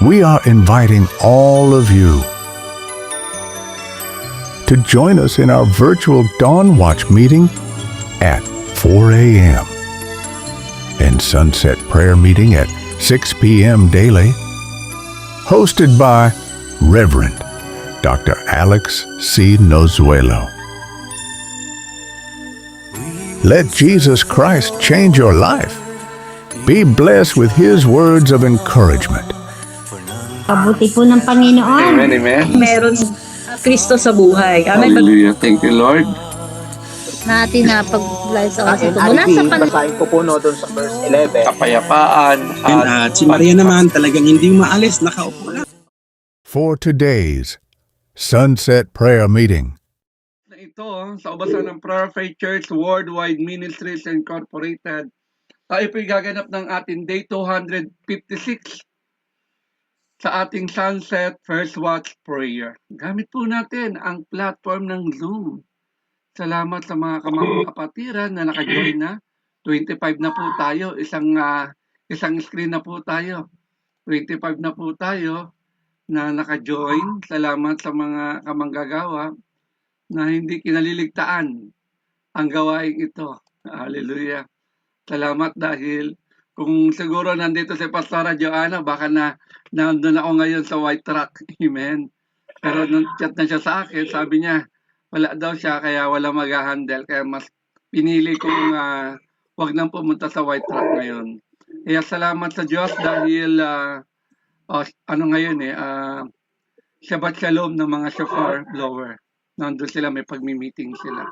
we are inviting all of you to join us in our virtual Dawn Watch meeting at 4 a.m. and Sunset Prayer meeting at 6 p.m. daily, hosted by Reverend Dr. Alex C. Nozuelo. Let Jesus Christ change your life. Be blessed with His words of encouragement. Pabuti po ng Panginoon. Amen, amen. Meron Kristo sa buhay. Amen. Hallelujah. Thank you, Lord. Natin na pag-live sa oras ito. Mula sa basahin ko po no, doon sa verse 11. Kapayapaan. At si Maria naman talagang hindi maalis, nakaupo lang. For today's Sunset Prayer meeting, Ito, sa ubasan ng Prayer Faith Church Worldwide Ministries Incorporated, tayo po'y gaganap ng ating Day 256 sa ating Sunset First Watch Prayer. Gamit po natin ang platform ng Zoom. Salamat sa mga kapatiran na naka-join na. 25 na po tayo. Isang screen na po tayo. 25 na po tayo na naka-join. Salamat sa mga kamanggagawa na hindi kinaliligtaan ang gawain ito. Hallelujah. Salamat dahil kung siguro nandito si Pastora Joanna, baka nandun ako ngayon sa white truck. Amen. Pero nung chat na siya sa akin, sabi niya, wala daw siya, kaya wala mag-handle. Kaya mas pinili kong wag nang pumunta sa white truck ngayon. Kaya salamat sa Diyos dahil Shabbat Shalom ng mga chauffeur blower. Nandun sila, may pagmi-meeting sila.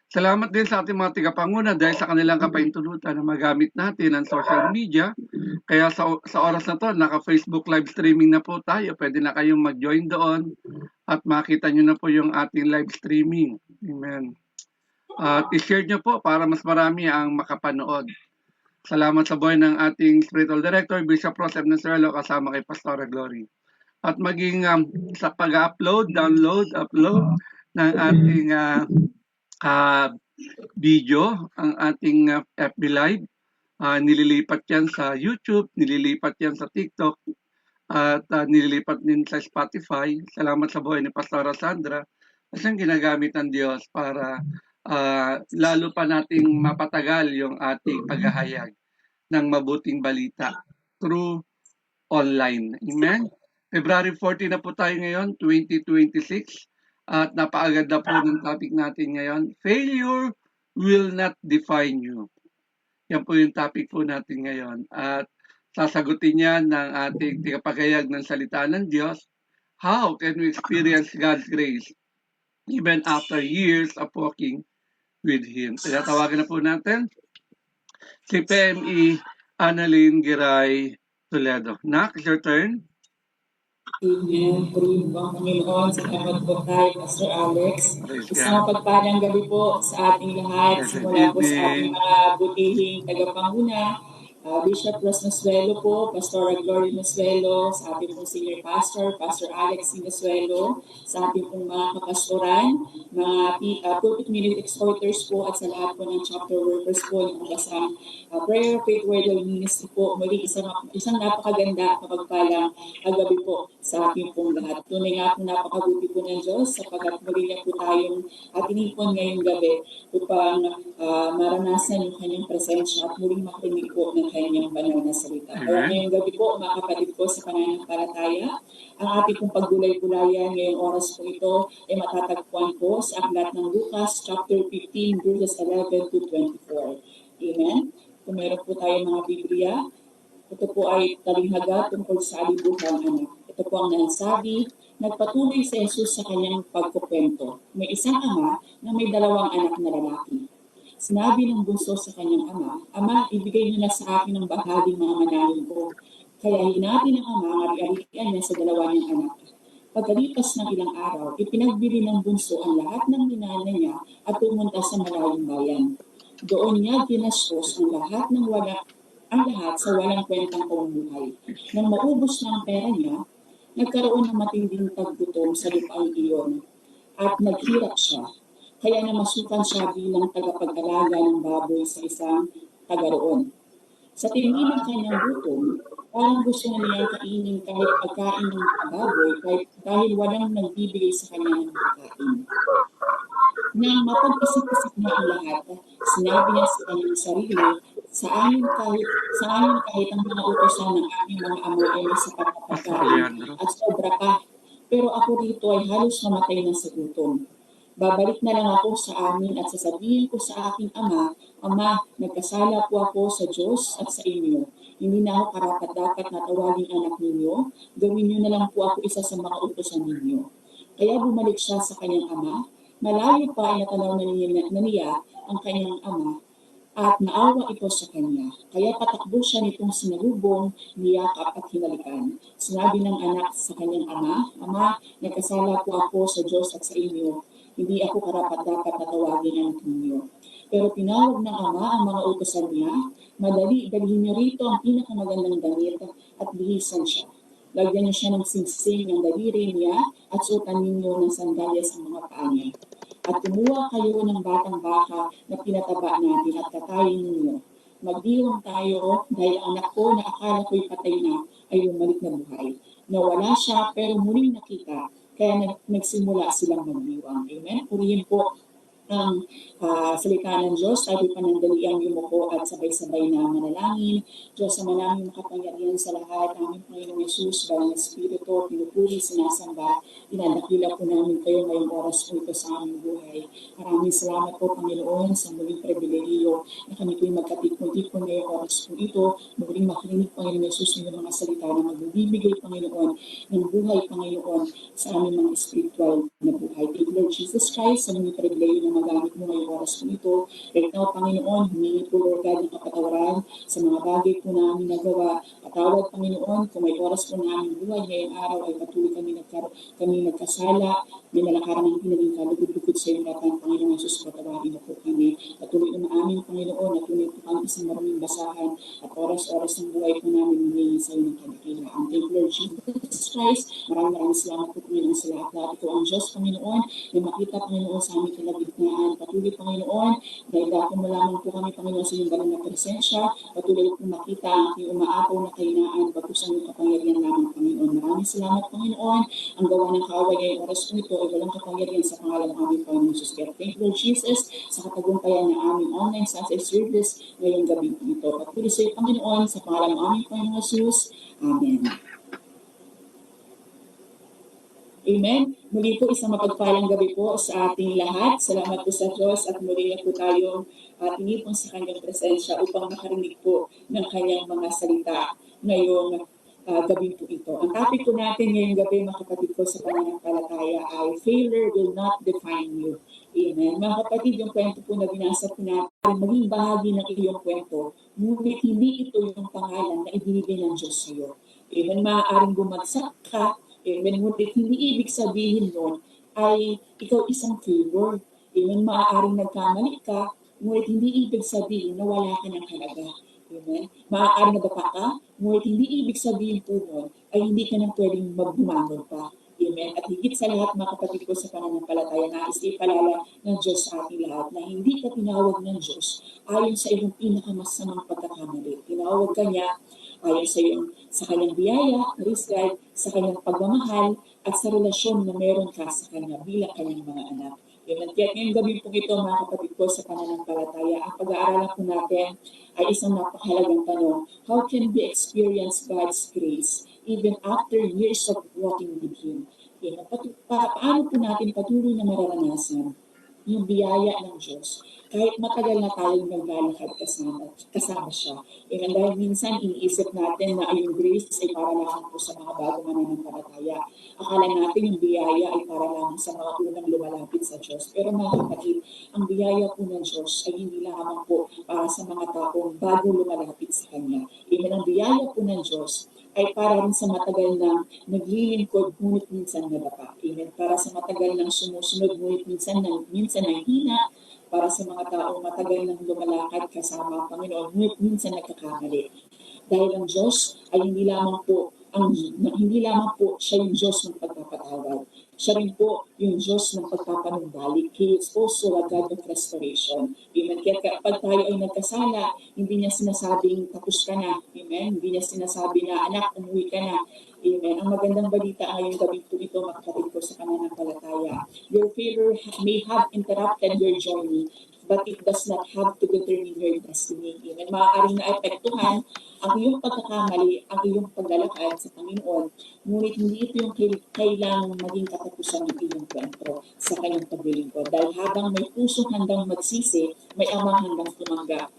Salamat din sa ating mga tigapanguna dahil sa kanilang kapaintulutan na magamit natin ang social media. Kaya sa oras na to, naka-Facebook live streaming na po tayo. Pwede na kayong mag-join doon at makita nyo na po yung ating live streaming. Amen. At i-share nyo po para mas marami ang makapanood. Salamat sa buhay ng ating Spiritual Director, Bishop Rosem Nozuelo, kasama kay Pastora Glory. At maging sa pag-upload, download, upload ng ating video, ang ating FB Live. Nililipat yan sa YouTube, nililipat yan sa TikTok, at nililipat din sa Spotify. Salamat sa buhay ni Pastora Sandra. Kasi ginagamit ng Diyos para lalo pa nating mapatagal yung ating paghahayag ng mabuting balita through online. Amen? February 14 na po tayo ngayon, 2026. At napaagad na po ng topic natin ngayon. Failure will not define you. Yan po yung topic po natin ngayon. At sasagutin yan ng ating tigapagayag ng salita ng Diyos. How can we experience God's grace even after years of walking with Him? Kaya tawagan na po natin si PME Annalyn Giray Toledo. Nak, it's your turn. Amen. Purihin po ang Panginoon. Salamat po tayo, Pastor Alex. Isang pagpalang gabi po sa ating lahat. Simula po sa ating mga butihing tagapanguna. Bishop Ros Nozuelo po, Pastora Glory Nozuelo, sa ating pong senior pastor, Pastor Alex Nozuelo, sa ating pong mga kapastoran, mga pulpit minute exhorters po, at sa lahat po ng chapter workers po ng kasang Prayer Faith Worldwide Ministry po. Muli isang napakaganda, kapagpalang gabi po sa ating pong lahat. Tunay nga po napakabuti po ng Diyos sapagkat muli niya po tayong tinipon ngayong gabi upang maranasan yung kanyang presensya at muling makinig po ng kanyang banal na salita. Kaya ngayong gabi po, mga kapatid ko sa pananampalataya, ang ating pong paggulay-gulayan ngayong oras po ito ay matatagpuan po sa aklat ng Lucas chapter 15 verses 11 to 24. Amen? Kung meron po tayong mga Biblia, ito po ay talinghaga tungkol sa alibugang anak. Ito po ang nasabi, nagpatuloy si Jesus sa kanyang pagkukwento. May isang ama na may dalawang anak na lalaki. Sinabi ng bunso sa kanyang ama, Ama, ibigay niyo na sa akin ang bahaging mga manalin ko. Kaya hinati ng ama ang ari-arian niya sa dalawa niyang anak. Pagkalipas ng ilang araw, ipinagbili ng bunso ang lahat ng minana niya at pumunta sa malayong bayan. Doon niya ginastos ang lahat sa walang kwentang pamumuhay. Nang maubos na ang pera niya, nagkaroon ng matinding paggutom sa lupaang iyon at naghirap siya. Kaya namasukan siya bilang tagapag-alaga ng baboy sa isang taga roon. Sa tingin ng kanyang gutom, parang gusto na niyang kainin kahit pagkain ng mga baboy dahil walang nagbibigay sa kanya ng pagkain. Nang mapag-isip-isip niya ang lahat, sinabi niya sa kanyang sarili, sa amin kahit ang mga utosan ng aming mga ama ay may sapat na pagkain at sobra pa, pero ako dito ay halos mamatay na sa gutom. Babalik na lang ako sa amin at sasabihin ko sa aking ama, Ama, nagkasala po ako sa Diyos at sa inyo. Hindi na ako karapat-dapat na tawaging anak ninyo. Gawin niyo na lang po ako isa sa mga utosan ninyo. Kaya bumalik siya sa kanyang ama. Malayo pa ay natanaw na niya ang kanyang ama at naawa ito sa kanya. Kaya patakbo siya nitong sinalubong, niyakap at hinalikan. Sinabi ng anak sa kanyang ama, Ama, nagkasala po ako sa Diyos at sa inyo. Hindi ako karapat-dapat na tawagin anak ninyo. Pero tinawag ng ama ang mga utosan niya, madali, dalhin niyo rito ang pinakamagandang damit at bihisan siya. Lagyan niyo siya ng singsing ng daliri niya at suotan ninyo ng sandalyas ang mga paa niya. At kumuha kayo ng batang baka na pinataba natin at katayin ninyo. Magdiwang tayo dahil ang anak ko na akala ko'y patay na ay bumalik na buhay. Nawala siya pero muling nakita, kaya nagsimula silang magdiwang. Amen? Purihin po ang salita ng Diyos. Tayo panandaliang yumuko at sabay-sabay na manalangin. Diyos sa maraming makapangyarihan sa lahat, aming Panginoong Yesus, Banal na Espiritu, pinupuri, sinasamba, dinadakila po namin kayo ngayong oras po ito sa aming buhay. Maraming salamat po, Panginoon, sa muling pribilehiyo na kami po'y magkatipon-tipon ngayong oras po ito. Muling makarinig, Panginoong Yesus, ng mga salita na magbibigay, Panginoon, ng buhay, Panginoon, sa aming mga spiritual na buhay. Thank you, Lord Jesus Christ, sa muling pribilehiyo na magamit mo ngayong oras po ito. Right now, Panginoon, humingi po, Lord God, ng kapatawaran sa mga bagay po namin nagawa. Patawad, Panginoon, kung may oras po namin buhay ngayong araw ay patuloy kami nagkasala, may nalakaran ng pinaging kalugod-lugod sa iyong ratang, Panginoon Jesus, patawarin mo po kami. Patuloy na aming Panginoon, at tuloy po kami isang maruming basahan at oras-oras ng buhay po namin humingi sa iyo ng kadakilaan. Thank you, Lord Jesus Christ. Maraming salamat po, Panginoon, sa lahat. Ito ang Diyos, Panginoon, na makita, Panginoon, sa aming kalagitnaan. Patuloy, Panginoon, dahil kung malaman po kami, Panginoon, sa iyong banal na presensya, patuloy po makita ang aking umaapaw na kainaan, pagkusan ng kapangyarihan namin, Panginoon. Maraming salamat, Panginoon. Ang gawa ng kaaway ngayong oras po ito ay walang kapangyarihan sa pangalan ng aming Panginoon Jesus. Thank you, Lord Jesus, sa katagumpayan ng aming online sunset service ngayong gabi po ito. Patuloy sa iyo, Panginoon, sa pangalan ng aming Panginoon Jesus. Amen. Amen. Muli po isang mapagpalang gabi po sa ating lahat. Salamat po sa Diyos at muli na po tayong tinipon sa kanyang presensya upang makarinig po ng kanyang mga salita ngayong gabi po ito. Ang topic po natin ngayong gabi, mga kapatid ko sa pananampalataya, ay failure will not define you. Amen. Mga kapatid, yung kwento po na binasa po natin, maging bahagi ng iyong kwento, ngunit hindi ito yung pangalan na ibinigay ng Diyos sa iyo. Amen. Maaaring bumagsak ka, amen, ngunit hindi ibig sabihin nun ay ikaw isang failure. Amen, maaaring nagkamali ka, ngunit hindi ibig sabihin na wala ka ng halaga. Amen, maaaring nagapa ka, ngunit hindi ibig sabihin po nun ay hindi ka nang pwedeng magbumangon pa. Amen, at higit sa lahat, mga kapatid ko sa pananampalataya, nais ipalala ng Diyos sa ating lahat na hindi ka tinawag ng Diyos ayon sa iyong pinakamasamang pagkakamali. Tinawag ka niya ayon sa kanyang biyaya, praise God, sa kanyang pagmamahal, at sa relasyon na meron ka sa kanya bilang kanyang mga anak. Amen. Kaya ngayong gabi po ito, mga kapatid ko sa pananampalataya, ang pag-aaralan po natin ay isang napakahalagang tanong. How can we experience God's grace even after years of walking with Him? Amen. Paano po natin patuloy na mararanasan yung biyaya ng Diyos kahit matagal na tayong naglalakad kasama siya. Amen. Dahil minsan iniisip natin na yung grace ay para lang po sa mga bago mananampalataya. Akala natin yung biyaya ay para lang sa mga unang lumalapit sa Diyos. Pero mga kapatid, ang biyaya po ng Diyos ay hindi lamang po para sa mga taong bago lumalapit sa Kanya. Amen. Ang biyaya po ng Diyos ay para rin sa matagal ng naglilingkod, ngunit minsan nadapa. Amen. Para sa matagal ng sumusunod, ngunit minsan nahihina. Para sa mga taong matagal nang lumalakad kasama ang Panginoon, ngunit minsan nagkakamali. Dahil ang Diyos ay hindi lamang po siya yung Diyos ng pagpapatawad. Siya rin po yung Diyos ng pagpapanumbalik. He is also a God of restoration. Amen. Kaya kapag tayo ay nagkasala, hindi niya sinasabing tapos ka na. Amen. Hindi niya sinasabi na anak, umuwi ka na. Amen. Ang magandang balita ngayong gabi po ito, makakapit ko sa pananampalataya. Your failure may have interrupted your journey, but it does not have to determine your destiny. Amen. Maaaring naapektuhan ang iyong pagkakamali, ang iyong paglalakad sa Panginoon, ngunit hindi ito yung kailangang maging katapusan ng iyong kwento sa kanyang paglilingkod. Dahil habang may pusong handang magsisi, may amang handang tumanggap.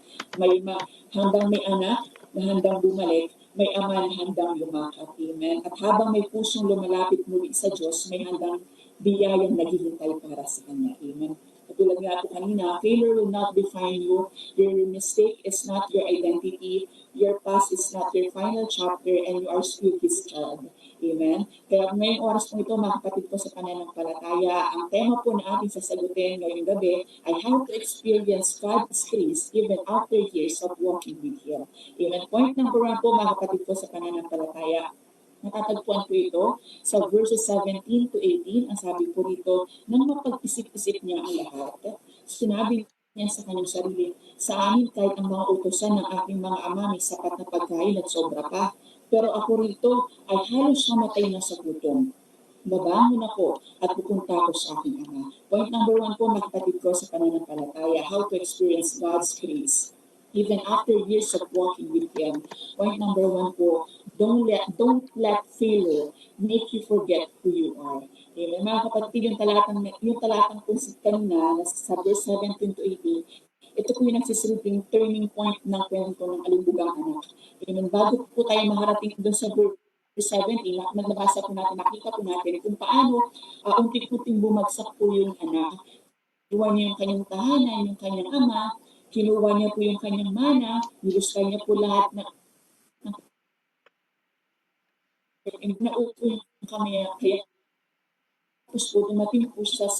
Handang may anak na handang bumalik, may ama na handang lumakap. Amen. At habang may pusong lumalapit muli sa Diyos, may handang biyayang naghihintay para sa Kanya. Amen. Katulad nga po kanina, failure will not define you. Your mistake is not your identity. Your past is not your final chapter, and you are still His child. Amen? Kaya ngayong oras po ito, mga kapatid ko sa pananampalataya, ang tema po na ating sasagutin ngayong gabi ay how to experience God's grace even after years of walking with Him. Amen? Point number 1 po, mga kapatid ko sa pananampalataya, natatagpuan po ito sa verses 17 to 18. Ang sabi po rito, nang mapag-isip-isip niya ang lahat, sinabi niya sa kanyang sarili, sa amin kahit ang mga utosan ng aking mga ama may sapat na pagkain at sobra pa. Pero ako rito ay halos mamatay na sa gutom. Babangon ako at pupunta ako sa aking ama. Point number 1 po, mga kapatid ko sa pananampalataya, how to experience God's grace even after years of walking with Him. Point number 1 po, don't let failure make you forget who you are. Amen. Mga kapatid, yung talatang po kanina, sa verse 17 to 18, ito po yung nagsisilbing turning point ng kwento ng Alibugang Anak. Amen. Bago po tayo maharating doon sa verse 17, nagbabasa po natin, nakita po natin kung paano unti-unting bumagsak po yung anak. Kinuha niya yung kanyang tahanan, yung kanyang ama, kinuha niya po yung kanyang mana, niluskay niya po lahat na naupo yung kamay, kaya tapos po dumating po siya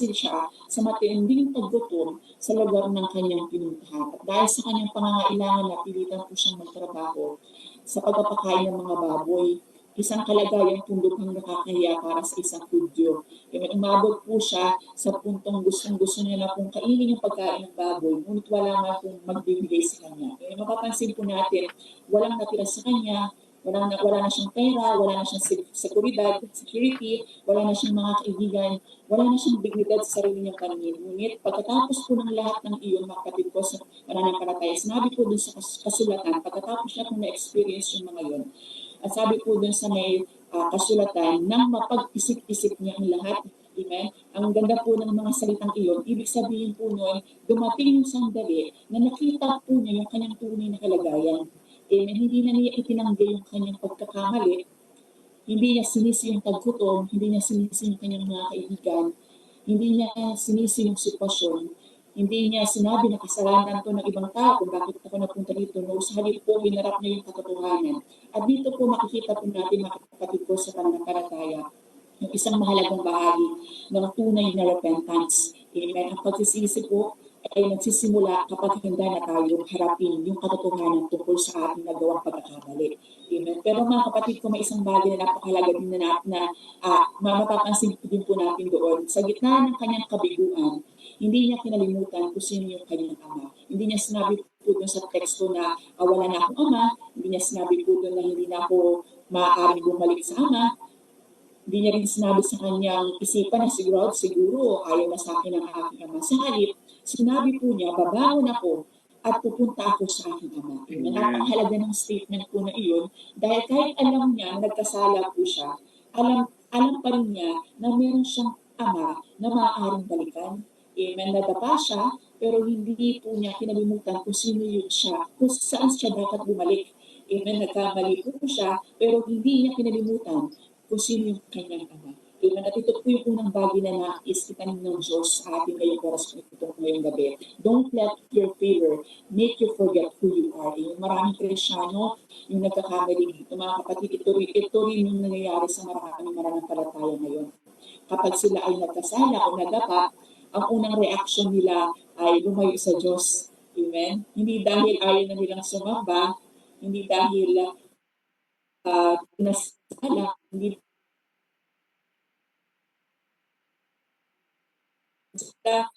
sa matinding paggutom sa lugar ng kanyang pinuntahan. At dahil sa kanyang pangangailangan, napilitan po siyang magtrabaho sa pagpapakain ng mga baboy. Isang kalagayang pundukhang nakakahiya para sa isang Hudyo. Umabot po siya sa puntong gustong-gusto niya na kung kainin yung pagkain ng baboy, ngunit wala nga kung magbibigay sa kanya. Mapapansin po natin, walang natira sa kanya, wala na siyang pera, wala na siyang security, wala na siyang mga kaibigan, wala na siyang dignidad sa sarili niyang paningin. Ngunit pagkatapos po ng lahat ng iyon, mga kapatid ko sa pananampalataya, sinabi po dun sa kasulatan, pagkatapos niya kung na-experience yung mga yun, at sabi po dun sa may kasulatan, nang mapag-isip-isip niya ang lahat, amen, ang ganda po ng mga salitang iyon, ibig sabihin po noon, dumating yung sandali na nakita po niya yung kanyang tunay na kalagayan. Amen. Hindi na niya itinanggi yung kanyang pagkakamali, hindi niya sinisi yung paggutom, hindi niya sinisi yung kanyang mga kaibigan, hindi niya sinisi yung sitwasyon, hindi niya sinabi na kasalanan to ng ibang tao kung bakit ako napunta dito. No, sa halip po, hinarap niya yung katotohanan. At dito po makikita po natin, mga kapatid ko sa pananampalataya, yung isang mahalagang bahagi ng tunay na repentance. Amen. Ang pagsisisi po ay nagsisimula kapag handa na tayong harapin yung katotohanan tungkol sa ating nagawang pagkakamali. Amen. Pero mga kapatid ko, may isang bagay na napakahalaga din na mapapansin din po natin doon. Sa gitna ng kanyang kabiguan, hindi niya kinalimutan kung sino yung kanyang ama. Hindi niya sinabi po doon sa teksto na wala na akong ama. Hindi niya sinabi po doon na hindi na ako maaaring bumalik sa ama. Hindi niya rin sinabi sa kanyang isipan na siguro ayaw na sa akin ang aking ama. Sa halip, sinabi po niya, babangon ako at pupunta ako sa aking ama. Napakahalaga ng statement po na iyon dahil kahit alam niya na nagkasala po siya, alam pa rin niya na meron siyang ama na maaaring balikan. Amen. Nadapa siya, pero hindi po niya kinalimutan kung sino yun siya, kung saan siya dapat bumalik. Amen. Nagkamali po siya, pero hindi niya kinalimutan kung sino yung kanyang ama. Amen. At ito po yung unang bagay na nais itanim ng Diyos sa ating ngayong oras po ito ngayong gabi. Don't let your failure make you forget who you are. Yung maraming Kristyano, yung nagkakamali dito, mga kapatid, ito rin yung nangyayari sa maraming palataya ngayon. Kapag sila ay nagkasala o nadapa, ang unang reaksyon nila ay lumayo sa Diyos. Amen? Hindi dahil ayaw na nilang sumamba, hindi dahil nasala, hindi sila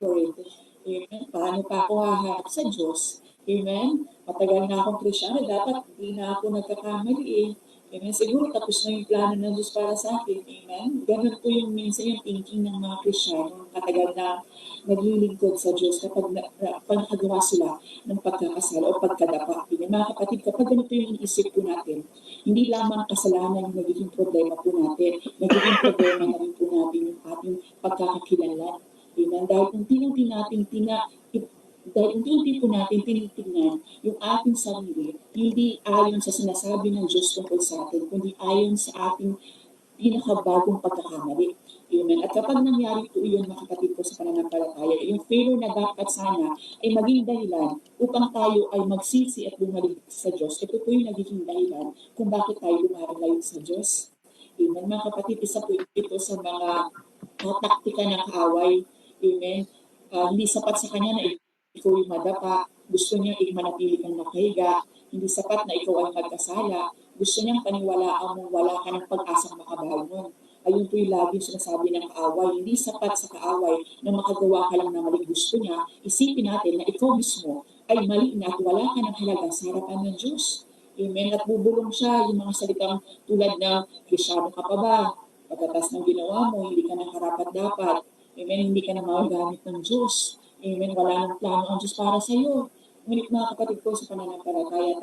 Lord. Amen. Paano pa ako hahanap sa Diyos? Amen. Matagal na akong Kristyano, dapat hindi na ako nagkakamali eh. Amen. Siguro tapos na yung plano ng Diyos para sa akin. Amen. Ganun po yung minsan yung thinking ng mga Kristyano. Matagal na naglilingkod sa Diyos kapag nakagawa sila ng pagkakasala o pagkadapa. Amen. Mga kapatid, kapag ganito yung iniisip po natin, hindi lamang kasalanan yung nagiging problema po natin, nagiging problema na rin po natin yung ating pagkakakilanlan. Amen. Dahil unti-unti po natin tinitingnan yung ating sarili, hindi ayon sa sinasabi ng Diyos tungkol sa atin, kundi ayon sa ating pinakabagong pagkakamali. Amen. At kapag nangyari po yun, mga kapatid ko sa pananampalataya, yung failure na dapat sana ay maging dahilan upang tayo ay magsisi at bumalik sa Diyos. Ito po yung nagiging dahilan kung bakit tayo lumalayo sa Diyos. Amen. Mga kapatid, isa po ito sa mga taktika ng kaaway. Amen. Hindi sapat sa kanya na ikaw yung madapa. Gusto niya manatili kang nakahiga. Hindi sapat na ikaw ay magkasala. Gusto niyang paniwalaan mo wala ka ng pag-asang makabangon. Ayun po yung lagi sinasabi ng kaaway. Hindi sapat sa kaaway na makagawa ka lang na mali. Gusto niya, isipin natin na ikaw mismo ay mali na at wala ka ng halaga sa harapan ng Diyos. Amen. At bubulong siya yung mga salitang tulad ng, Kristyano ka pa ba? Pagkatas ng ginawa mo, hindi ka na karapat-dapat. Amen, hindi ka na magagamit ng Diyos. Amen, wala nang plano ang Diyos para sa iyo. Ngunit mga kapatid ko sa pananampalataya,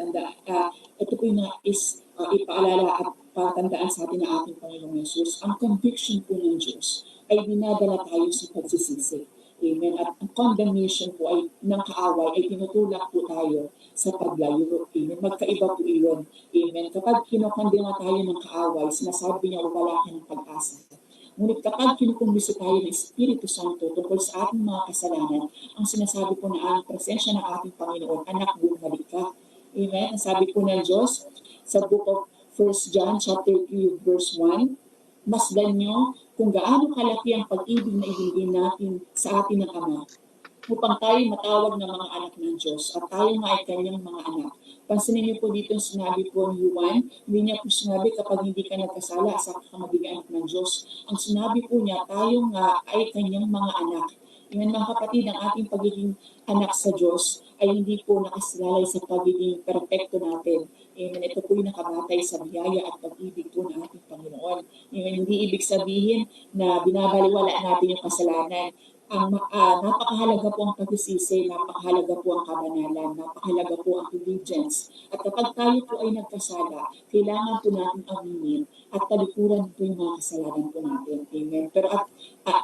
ito po yung ipaalala at patandaan sa atin ng ating Panginoong Yesus. Ang conviction po ng Diyos ay dinadala tayo sa pagsisisi. Amen. At ang condemnation po ay ng kaaway ay tinutulak po tayo sa paglayo. Amen. Magkaiba po iyon. Amen. Kapag kinokondena tayo ng kaaway, sinasabi niya wala ka ng pag-asa. Ngunit kapag kinukumbisi tayo ng Espiritu Santo tungkol sa ating mga kasalanan, ang sinasabi po na ang presensya ng ating Panginoon, anak, bumalik ka. Amen. Ang sabi po ng Diyos sa book of 1 John chapter 3 verse 1, masdan nyo kung gaano kalaki ang pag-ibig na ibigay natin sa atin ng Ama upang tayo matawag ng mga anak ng Diyos at tayo nga ay kanyang mga anak. Pansinin niyo po dito sinabi po ni Juan, hindi niya po sinabi kapag hindi ka nagkasala sa magiging anak ng Diyos. Ang sinabi po niya, tayo nga ay kanyang mga anak. Yan mga kapatid, ang ating pagiging anak sa Diyos ay hindi po nakasalalay sa pagiging perfecto natin. Amen. Ito po yung nakabatay sa biyaya at pag-ibig po ng ating Panginoon. Amen. Hindi ibig sabihin na binabaliwala natin yung kasalanan. Napakahalaga po ang pagsisisi, napakahalaga po ang kabanalan, napakahalaga po ang obedience. At kapag tayo po ay nagkasala, kailangan po natin aminin at talikuran po yung mga kasalanan po natin. Amen.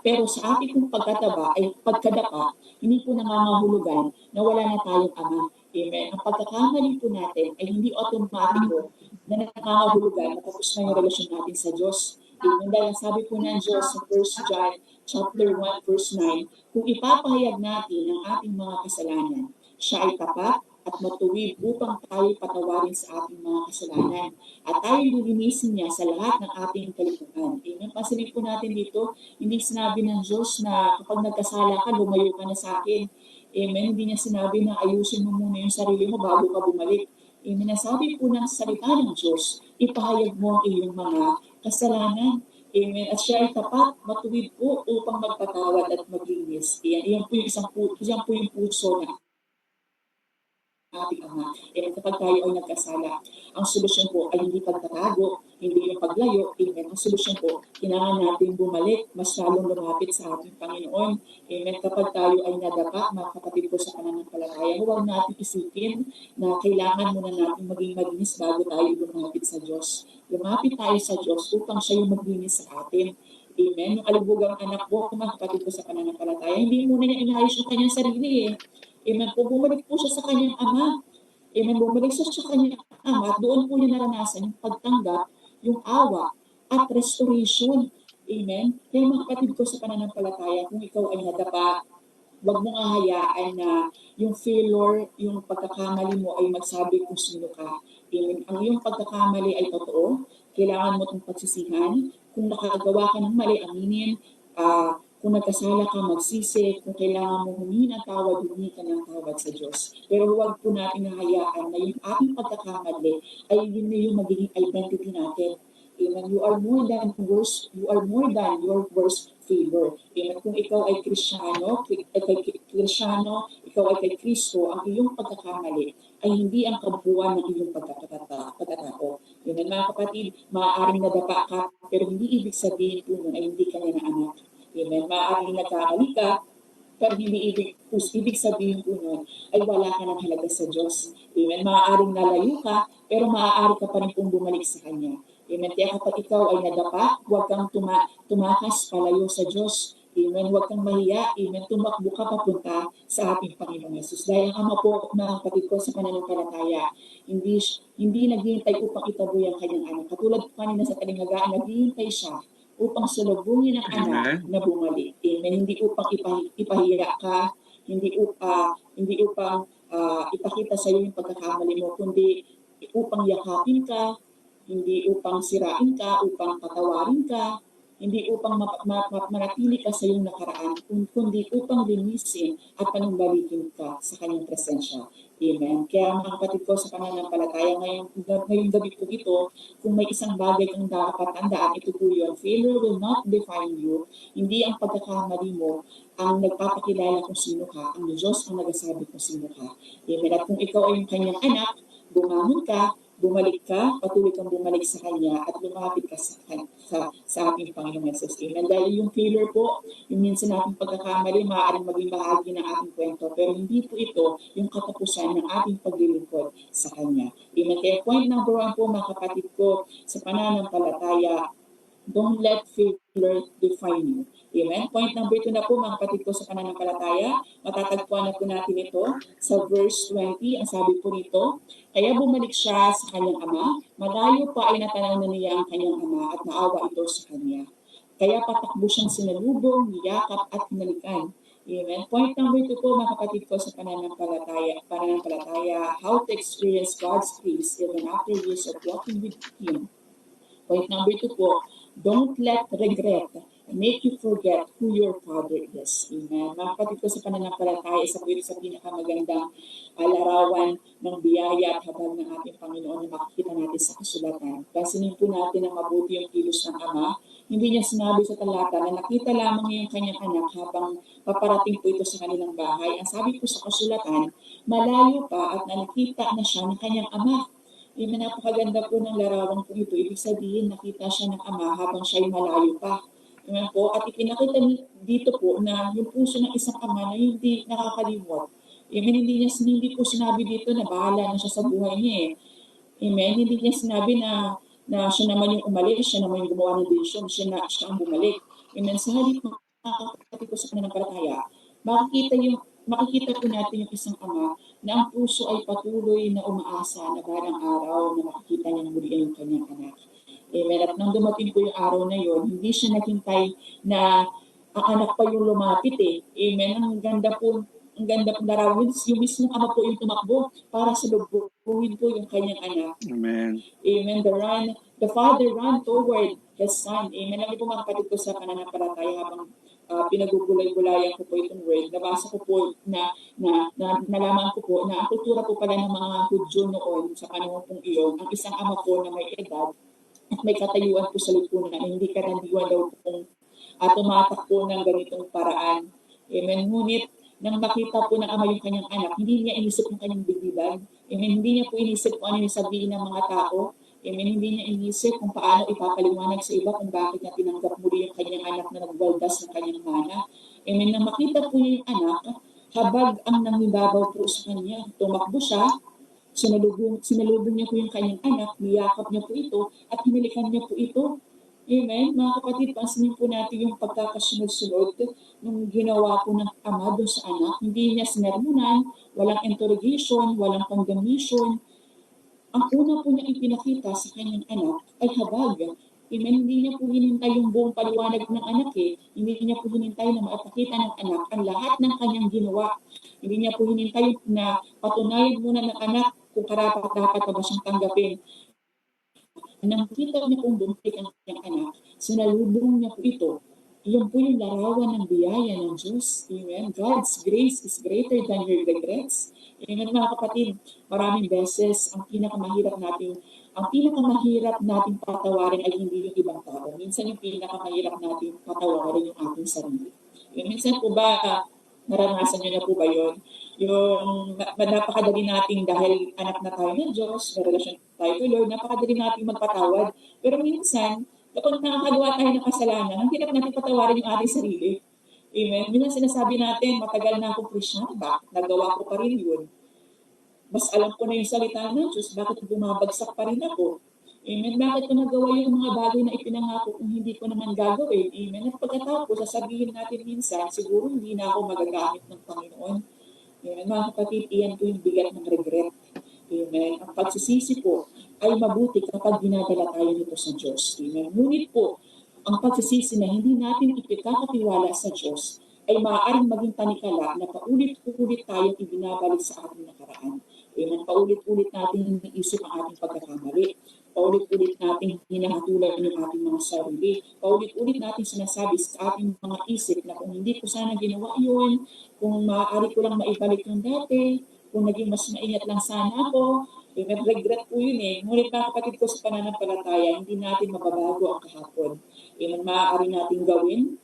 Pero sa ating pong pagkadapa, hindi po nangangahulugan na wala na tayong Ama. Amen. Ang pagkakamali po natin ay hindi automatiko na nangangahulugan na tapos na yung relasyon natin sa Diyos. Amen. Dahil sabi po ng Diyos sa 1 John chapter 1 verse 9, kung ipapahayag natin ang ating mga kasalanan, siya ay tapat at matuwid upang tayo patawarin sa ating mga kasalanan at tayo lilinisin niya sa lahat ng ating kalikutan. Amen. Pansinin po natin dito, hindi sinabi ng Diyos na kapag nagkasala ka, lumayo ka na sa akin. Amen. Hindi niya sinabi na ayusin mo muna yung sarili mo bago ka bumalik. Amen. Nasabi po ng salita ng Diyos, ipahayag mo ang iyong mga kasalanan. Amen. At siya ay tapat, matuwid po upang magpatawad at maglinis. Iyan po yung puso na ating Ama. Kapag tayo ay nagkasala, ang solusyon po ay hindi pagtatago, hindi yung paglayo. Amen. Ang solusyon po, kailangan natin bumalik, mas lalong lumapit sa ating Panginoon. Amen. Kapag tayo ay nadapa, mga kapatid ko sa pananampalataya, huwag natin isipin na kailangan muna natin maging malinis bago tayo lumapit sa Diyos. Lumapit tayo sa Diyos upang siya yung maglinis sa atin. Amen. Yung alibugang anak ko, mga kapatid ko sa pananampalataya, hindi muna niya inayos yung kanyang sarili eh. Amen po, bumalik po siya sa kanyang Ama. Amen, bumalik siya sa kanyang Ama at doon po niya naranasan yung pagtanggap, yung awa at restoration. Amen. Kaya mga kapatid ko sa pananampalataya, kung ikaw ay nadapa, huwag mong ahayaan na yung failure, yung pagkakamali mo ay magsabi kung sino ka. Amen. Ang iyong pagkakamali ay totoo. Kailangan mo itong pagsisihan. Kung nakagawa ka ng mali, aminin. Kung nagkasala ka, magsisi. Kung kailangan mo humingi ng tawad, humingi ka ng tawad sa Diyos. Pero huwag po natin nahayaan na yung ating pagkakamali ay yun na yung magiging identity natin. Amen. You are more than worse. You are more than your worst favor. Amen. Kung ikaw ay Kristyano, ikaw ay kay Kristo, ang iyong pagkakamali ay hindi ang kabuuan ng iyong pagkatao. Amen. Mga kapatid, maaaring nadapa ka, pero hindi ibig sabihin po nun ay hindi ka niya na anak. Amen. Maaaring nagkamali ka, pero hindi ibig sabihin po nun ay wala ka ng halaga sa Diyos. Amen. Maaaring nalayo ka, pero maaari ka pa rin pong bumalik sa Kanya. Amen. Kaya kapag ikaw ay nadapa, huwag kang tumakas palayo sa Diyos. Amen. Huwag kang mahiya. Amen. Tumakbo ka papunta sa ating Panginoong Yesus. Dahil ang Ama po, mga kapatid ko sa pananampalataya, hindi naghihintay upang itaboy ang kanyang anak. Katulad po kanina sa talinghagaan, naghihintay siya upang sulubungin ang anak na bumalik. Amen. Hindi upang ipahiya ka, hindi upang ipakita sa iyo yung pagkakamali mo, kundi upang yakapin ka, hindi upang sirain ka, upang patawarin ka, hindi upang manatili ka sa iyong nakaraan, kundi upang linisin at panumbalikin ka sa kanyang presensya. Amen. Kaya mga kapatid ko sa pananampalataya, ngayong gabi po ito, kung may isang bagay kang dapat tandaan, ito po yun. Failure will not define you. Hindi ang pagkakamali mo ang nagpapakilala kung sino ka. Ang Diyos ang nagsasabi kung sino ka. Amen. At kung ikaw ay yung kanyang anak, bumangon ka, bumalik ka, patuloy kang bumalik sa Kanya at lumapit ka sa ating Panginoong Yesus. Amen. Dahil yung failure po, yung minsan nating pagkakamali, maaaring maging bahagi ng ating kwento, pero hindi po ito yung katapusan ng ating paglilingkod sa Kanya. Amen. Kaya point number 1 po, mga kapatid ko, sa pananampalataya, don't let failure define you. Amen. Point number 2 na po, mga kapatid ko sa pananampalataya, matatagpuan na po natin ito sa verse 20. Ang sabi po nito, kaya bumalik siya sa kanyang ama, malayo pa ay natanaw na niya ang kanyang ama at naawa ito sa kanya. Kaya patakbo siyang sinalubong, niyakap at hinalikan. Amen. Point number 2 po, mga kapatid ko sa pananampalataya, how to experience God's peace even after years of walking with Him. Point number 2 po, don't let regret make you forget who your Father is. Amen. Mga kapatid ko sa pananampalataya, isa po ito sa pinakamagandang larawan ng biyaya at habag ng ating Panginoon na makikita natin sa kasulatan. Pansinin po natin ang mabuti yung kilos ng Ama. Hindi niya sinabi sa talata na nakita lamang niya yung kanyang anak habang paparating po ito sa kanilang bahay. Ang sabi po sa kasulatan, malayo pa at nakita na siya ng kanyang ama. Amen. Napakaganda po ng larawan po ito. Ibig sabihin, nakita siya ng ama habang siya'y malayo pa. Amen po. At ipinakita dito po na yung puso ng isang ama na hindi nakakalimot. Amen. Hindi po sinabi dito na bahala na siya sa buhay niya eh. Amen. Hindi niya sinabi na siya naman yung umalis, siya naman yung gumawa ng desisyon, siya ang bumalik. Amen. Sa halip makakapatid ko sa pananampalataya, makikita po natin yung isang ama na ang puso ay patuloy na umaasa na balang araw na makikita niyang muli yung kanyang anak. Amen. At nang dumating po yung araw na yon, hindi siya naghintay na ang anak pa yung lumapit eh. Amen. Ang ganda po larawan. Yung mismong ama po yung tumakbo para salubungin po yung kanyang anak. Amen. Amen. The father ran toward his son. Amen. Alam niyo po mga kapatid ko sa pananampalataya habang pinagugulay-gulayan ko po itong word. Nabasa ko po nalaman ko po na ang kultura po pala ng mga Hudyo noon sa panahon pong iyon, ang isang ama po na may edad at may katayuan po sa lipunan na hindi karaniwan daw kung tumatakbo ng ganitong paraan. Amen. Ngunit nang makita po ng ama yung kanyang anak, hindi niya inisip ng kanyang dignidad. Amen. Hindi niya po inisip kung ano yung sabihin ng mga tao. Amen. Hindi niya inisip kung paano ipapaliwanag sa iba kung bakit niya tinanggap muli yung kanyang anak na nagwaldas ng kanyang mana. Amen. Nang makita po niya yung anak, habag ang nangibabaw po sa kanya. Tumakbo siya, sinalubong niya po yung kanyang anak, niyakap niya po ito, at hinilikan niya po ito. Amen. Mga kapatid, pansinin po natin yung pagkakasunod-sunod nung ginawa po ng ama doon sa anak. Hindi niya sinermonan, walang interrogation, walang condemnation. Ang una po niya ipinakita sa kanyang anak ay habag. Amen. Hindi niya po hinintay yung buong paliwanag ng anak eh. Hindi niya po hinintay na maipakita ng anak ang lahat ng kanyang ginawa. Hindi niya po hinintay na patunayan muna ng anak kung karapat-dapat na ba siyang tanggapin. Nang kita niya kung bumalik ang kanyang anak, sinalubong niya po ito. Iyon po yung larawan ng biyaya ng Diyos. Amen. God's grace is greater than your regrets. Amen, mga kapatid. Maraming beses, ang pinakamahirap nating Ang pinakamahirap nating patawarin ay hindi yung ibang tao. Minsan yung pinakamahirap nating patawarin yung ating sarili. Minsan po ba, naranasan niyo na po ba yun? Yung napakadali nating dahil anak na tayo ng Diyos, may relasyon tayo kay Lord, napakadali nating magpatawad. Pero minsan, kapag nakakagawa tayo ng kasalanan, ang hirap natin patawarin yung ating sarili. Amen. Minsan sinasabi natin, matagal na akong Christian, bakit nagawa ko pa rin yun? Mas alam ko na yung salita ng Diyos, bakit bumabagsak pa rin ako? Amen. Bakit ko nagawa yung mga bagay na ipinangako kung hindi ko naman gagawin? Amen. At pagkatapos, sasabihin natin minsan, siguro hindi na ako magagamit ng Panginoon. Amen. Mga kapatid, iyan po yung bigat ng regret. Amen. Ang pagsisisi po ay mabuti kapag dinadala tayo nito sa Diyos. Amen. Ngunit po, ang pagsisisi na hindi natin ipagkakatiwala sa Diyos ay maaaring maging tanikala na paulit-ulit tayo ibinabalik sa ating nakaraan. Amen. Paulit-ulit natin iniisip ang ating pagkakamali. Paulit-ulit natin hinahatulan yung ating mga sarili. Paulit-ulit natin sinasabi sa ating mga isip na kung hindi ko sana ginawa yun, kung maaari ko lang maibalik yung dati, kung naging mas maingat lang sana ako, regret po yun eh. Ngunit mga kapatid ko sa pananampalataya, hindi natin mababago ang kahapon. Yung maaari natin gawin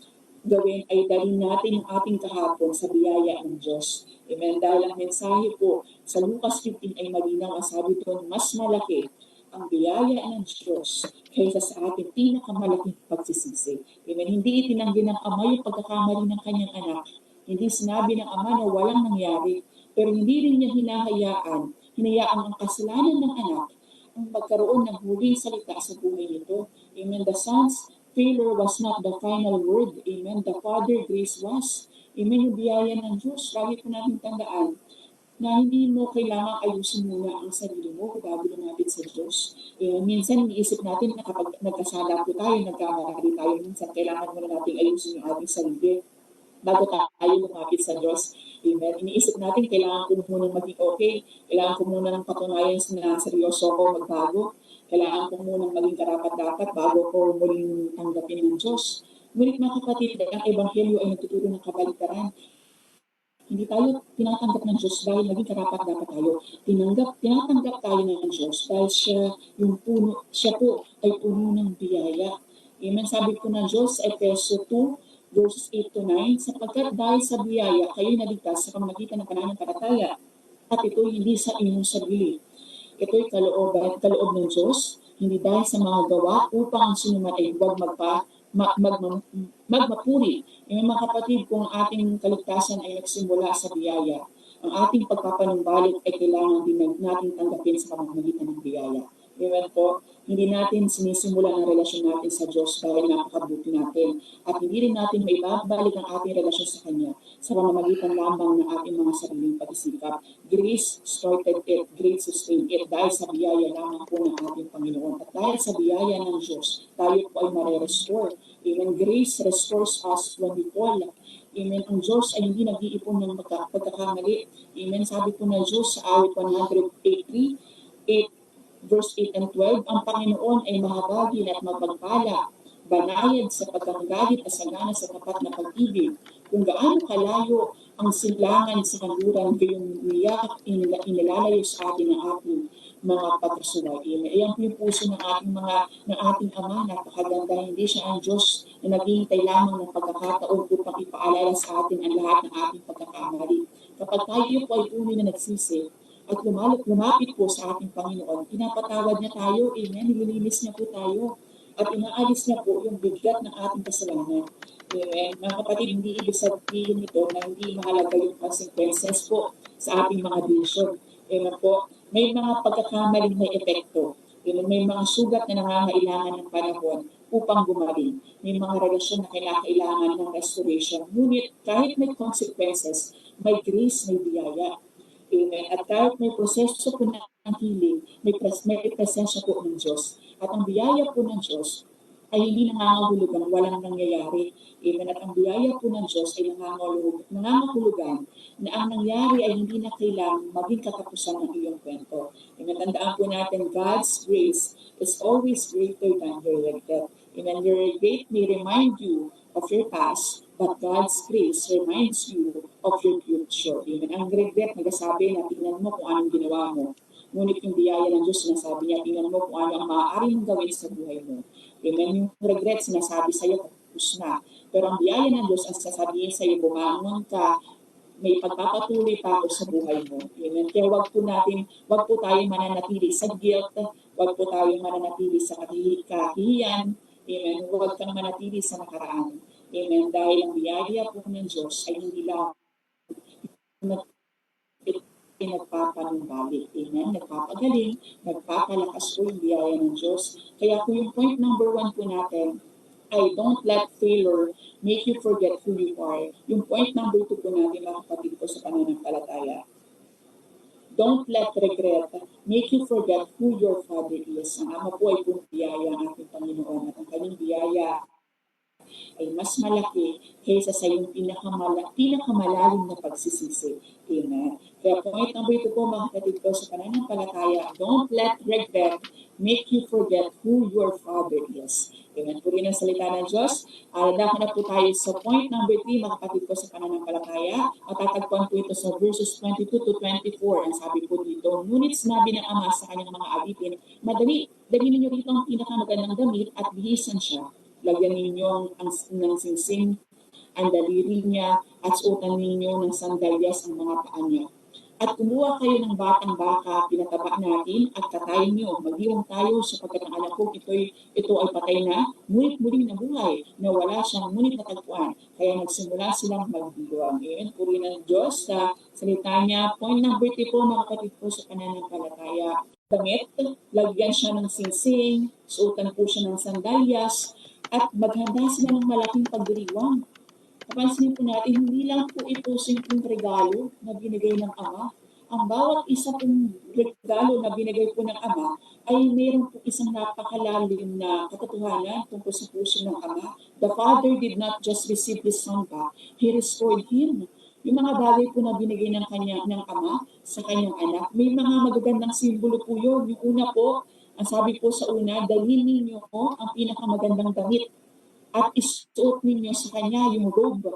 ay dalhin natin yung ating kahapon sa biyaya ng Diyos. Amen. Dahil ang mensahe po sa Lucas 15 ay malinaw, ang sabi doon, mas malaki ang biyaya ng Diyos kaysa sa ating pinakamalaking pagsisisi. Amen. Hindi itinanggi ng Ama yung pagkakamali ng kanyang anak. Hindi sinabi ng Ama na walang nangyari. Pero hindi rin niya hinahayaan ang kasalanan ng anak ang magkaroon ng huling salita sa buhay nito. Amen. The Son's failure was not the final word. Amen. The Father grace was. Amen. Yung biyaya ng Diyos. Lagi po natin tandaan na hindi mo kailangan ayusin muna ang sarili mo bago lumapit sa Diyos. Minsan, iniisip natin na kapag nagkasala po tayo, nagkamali tayo, minsan kailangan muna natin ayusin yung ating sarili bago tayo lumapit sa Diyos. Amen. Iniisip natin, kailangan ko muna maging okay, kailangan ko muna ng patunayan na seryoso ko magbago, kailangan ko muna maging karapat-dapat bago ko muling tanggapin ng Diyos. Ngunit mga kapatid, ang Ebanghelyo ay nagtuturo ng kabaligtaran. Hindi tayo tinatanggap ng Diyos dahil naging karapat-dapat tayo. Tinatanggap tayo ng Diyos dahil siya po ay puno ng biyaya. Amen. Sabi ko ng Diyos, Efeso 2, verses 8 to 9, sapagkat dahil sa biyaya, kayo'y naligtas sa pamamagitan ng pananampalataya. At ito hindi sa inyong sarili. Ito'y kaloob ng Diyos, hindi dahil sa mga gawa upang ang sinuman ay huwag magmapuri. Yung mga kapatid, kung ating kaligtasan ay nagsimula sa biyaya, ang ating pagpapanumbalik ay kailangan din natin tanggapin sa pamamagitan ng biyaya. Amen po, hindi natin sinisimulan ang relasyon natin sa Diyos dahil napakabuti natin at hindi rin natin maibabalik ang ating relasyon sa Kanya sa pamamagitan lamang ng ating mga sariling pag-isikap. Grace started it, grace sustained it dahil sa biyaya lamang po ng ating Panginoon. At dahil sa biyaya ng Diyos, tayo po ay mare-restore. Amen. Grace restores us when we fall. Amen. Ang Diyos ay hindi nag-iipon ng pagkakamali. Amen. Sabi po ng Diyos sa awit 183, verse 8 and 12, ang Panginoon ay mahabagin at mapagpala, banayad sa pagkakagalit at sagana sa tapat na pag-ibig. Kung gaano kalayo ang silangan sa kanluran, kayong niyak inilalayo sa atin ang ating mga pagkasuway. Ayan po yung puso ng ating Ama, napakaganda. Hindi siya ang Diyos na naghihintay lamang ng pagkakataon upang ipaalala sa atin ang lahat ng ating pagkakamali. Kapag tayo po ay tunay na nagsisi, at lumapit po sa ating Panginoon, pinapatawad niya tayo, amen, nililinis niya po tayo, at inaalis niya po yung bigat ng ating kasalanan. Amen. Mga kapatid, hindi ibig sabihin nito na hindi mahalaga yung consequences po sa ating mga decision. Amen po, may mga pagkakamaling may epekto. Amen. May mga sugat na nangangailangan ng panahon upang gumaling. May mga relasyon na kailangan ng restoration. Ngunit kahit may consequences, may grace, may biyaya. Amen. At kahit may proseso po ng healing, may presensya po ng Diyos. At ang biyaya po ng Diyos ay hindi nangangahulugan, walang nangyayari. Amen. At ang biyaya po ng Diyos ay nangangahulugan na ang nangyari ay hindi na kailangang maging katapusan ng iyong kwento. Amen. Tandaan po natin, God's grace is always greater than your regret. Amen. Your regret may remind you of your past, but God's grace reminds you of your future. Amen. Ang regret, nagsasabi na tingnan mo kung anong ginawa mo. Ngunit yung biyaya ng Diyos, sinasabi niya, tingnan mo kung ano ang maaari mong gawin sa buhay mo. Amen. Yung regret, sinasabi sa'yo, tapos na. Pero ang biyaya ng Diyos, ang sasabihin sa'yo, bumangon ka, may pagpapatuloy pa ako sa buhay mo. Amen. Kaya wag po tayong mananatili sa guilt, wag po tayong mananatili sa kahihiyan. Amen. Huwag kang manatili sa nakaraan. Amen. Dahil ang biyaya po ng Diyos ay hindi lang nagpapanumbalik. Amen. Nagpapagaling, nagpapalakas po yung biyaya ng Diyos. Kaya po yung point number 1 po natin, I don't let failure make you forget who you are. Yung point number 2 po natin, mga kapatid ko sa pananampalataya. Don't let regret make you forget who your Father is. Ang Ama po ay pong biyaya ng ating Panginoon at ang kanyang biyaya ay mas malaki kaysa sa iyong pinakamalalim na pagsisisi. Amen. Kaya point number 2 po, mga kapatid ko sa pananampalataya, don't let regret make you forget who your Father is. Amen. Puri ng salita ng Diyos. Dako na po tayo sa point number 3, mga kapatid ko sa pananampalataya. Matatagpuan po ito sa verses 22 to 24. Ang sabi po dito, ngunit sinabi ng Ama sa kanyang mga alipin, dali ninyo rito ang pinakamagandang damit at bihisan siya. Lagyan ninyo ng singsing ang daliri niya at suotan ninyo ng sandalyas ang mga paa niya. At kumuha kayo ng batang baka, pinataba natin at katayin niyo. Magdiwang tayo sapagkat ang anak ko ito ay patay na, ngunit muling nabuhay, na wala siyang ngunit natagpuan. Kaya nagsimula silang magdiwang. Amen. Puri ng Diyos sa salita niya. Point number 3 po, mga kapatid po sa pananampalataya. Damit, lagyan siya ng singsing, suotan po siya ng sandalyas, at maghanda sila ng malaking pagdiriwang. Kapansin po natin, hindi lang po ito simpleng regalo na binigay ng Ama. Ang bawat isa pong regalo na binigay po ng Ama ay mayroon po isang napakalalim na katotohanan tungkol sa puso ng Ama. The Father did not just receive His Son back, He restored Him. Yung mga bagay po na binigay ng Ama sa kanyang anak, may mga magagandang simbolo po yun. Yung una po, ang sabi po sa una, dalhin ninyo ang pinakamagandang damit at isuot ninyo sa kanya yung robe.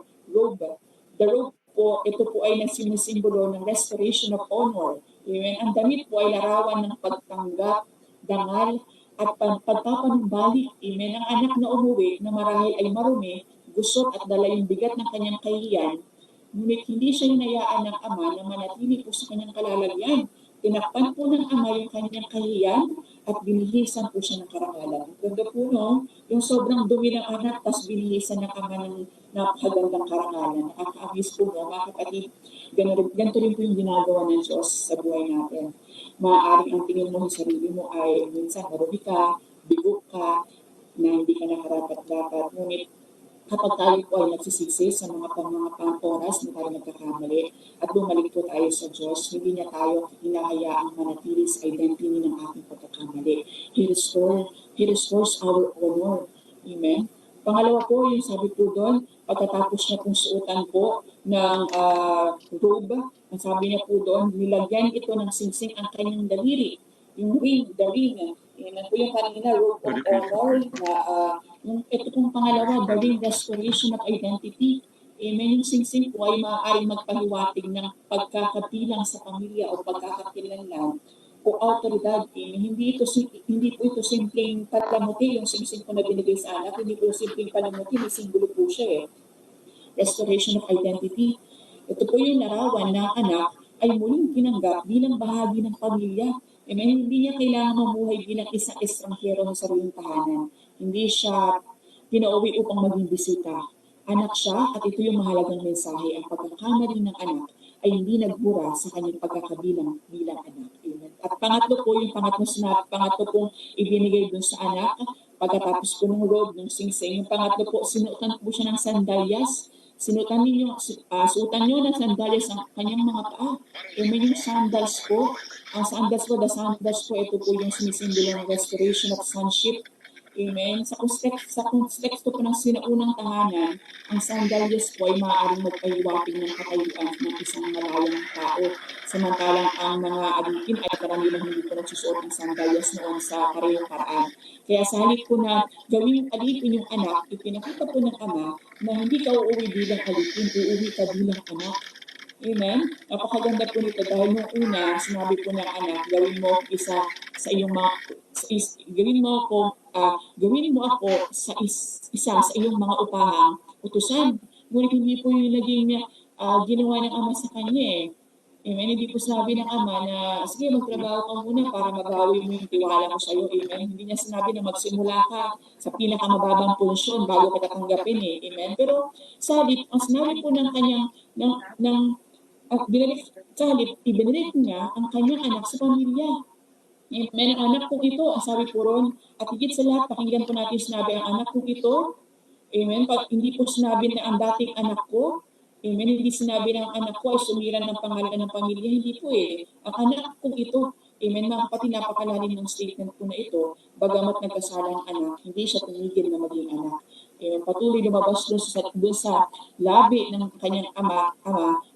The robe po, ito po ay nagsisimbolo ng restoration of honor. Amen. Ang damit po ay larawan ng pagtanggap, dangal, at pagpapanumbalik. Amen. Ang anak na umuwi na marahil ay marumi, gusot at dala yung bigat ng kanyang kahiyan, ngunit hindi siya hinayaan ng Ama na manatili po sa kanyang kalalagyan. Tinakpan po ng Ama yung kanyang kahiyan at binihisan po siya ng karangalan. Ganda po no, yung sobrang dumi ng anak, tapos binihisan ng Ama ng napakagandang karangalan. Nakaka-amaze po no, mga kapatid. Ganito rin po yung ginagawa ng Diyos sa buhay natin. Maaaring ang tingin mo sa sarili mo ay minsan marumi ka, bigo ka, na hindi ka nakarapat-dapat. Ngunit kapag tayo po ay nagsisisi sa mga oras na tayo nagkakamali at bumalik po tayo sa Diyos, hindi niya tayo hinahayaang manatili sa identity ng ating pagkakamali. He restores our honor. Amen. Pangalawa po, yung sabi po doon, pagkatapos niya pong suotan po ng robe, ang sabi niya po doon, nilagyan ito ng singsing ang kanyang daliri. Yung ring, the ring, yun po yung kanina, robe of honor, ito pong pangalawa, the ring, restoration of identity. Amen. Yung singsing po ay maaaring magpahiwatig ng pagkakabilang sa pamilya o pagkakakilanlan o autoridad. Hindi po ito simpleng palamuti, yung singsing po na binigay sa anak, hindi po simpleng palamuti, may simbolo po siya Restoration of identity. Ito po yung larawan na anak ay muling tinanggap bilang bahagi ng pamilya. Amen. Hindi niya kailangan mamuhay bilang isang estranghero ng sariling tahanan. Hindi siya pinauwi upang maging bisita. Anak siya at ito yung mahalagang mensahe. Ang pagkakamali ng anak ay hindi nagbura sa kanyang pagkakabilang bilang anak. Amen. At pangatlo po, yung pangatlo pong ibinigay dun sa anak, pagkatapos po ng robe, ng singsing, yung pangatlo po, sinuotan po siya ng sandalyas. Suotan nyo ng sandalyas ang kanyang mga paa. Amen. Yung sandals po, the sandals po, ito po yung sinisimbolo ng restoration of sonship. Amen. Sa konteksto po ng sinaunang tahanan, ang sandalyas po ay maaaring magpahiwatig ng katayuan ng isang malayang tao. Samantalang ang mga alipin ay karamihan hindi po nagsusuot ng sandalyas noon sa kareyong paraan. Kaya sa halip po na gawing alipin yung anak, ipinakita po ng Ama na hindi ka uuwi bilang alipin, uuwi ka bilang anak. Amen? Napakaganda po nito dahil nung una, sinabi po ng anak, gawin mo isa sa iyong mga gawin mo ako sa isa sa iyong mga upahang utusan. Ngunit hindi po yung naging ginawa ng ama sa kanya eh. Amen. Hindi po sabi ng ama na, sige, magtrabaho ka muna para mabawi mo yung tiwala ko sa iyo. Amen. Hindi niya sinabi na magsimula ka sa pinakamababang punsyon bago ka tatanggapin eh. Amen. Pero sa halip, ang sinabi po ng kanyang, ibinalik niya ang kanyang anak sa pamilya. Amen. Ang anak kong ito, ang sabi po ron, at higit sa lahat, pakinggan po natin sinabi, ang anak kong ito, amen, pag hindi po sinabi na ang dating anak ko, amen, hindi sinabi ng anak ko ay sumiran ng pangalan ng pamilya, hindi po eh. Ang anak kong ito, amen, mga kapatid, napakalalim ng statement po na ito, bagamat nagkasalang anak, hindi siya tumigil na maging anak. Amen, patuloy lumabas doon sa labi ng kanyang ama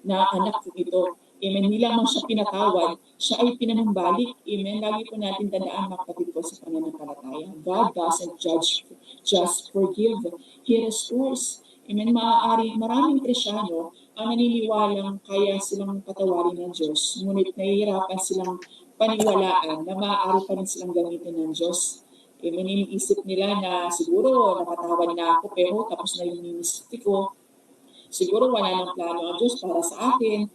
na anak ko ito. Amen, hindi lamang siya pinatawad, siya ay pinanumbalik. Amen, lagi po natin tandaan mga kapatid ko sa pananampalataya. God doesn't just forgive. He restores. Amen, maraming Krisyano ang naniniwalang kaya silang patawarin ng Diyos, ngunit nahihirapan silang paniwalaan na maaari pa rin silang gamitin ng Diyos. Amen, iniisip nila na siguro napatawad na ako pero tapos na yung ministry ko. Siguro wala nang plano ang Diyos para sa akin.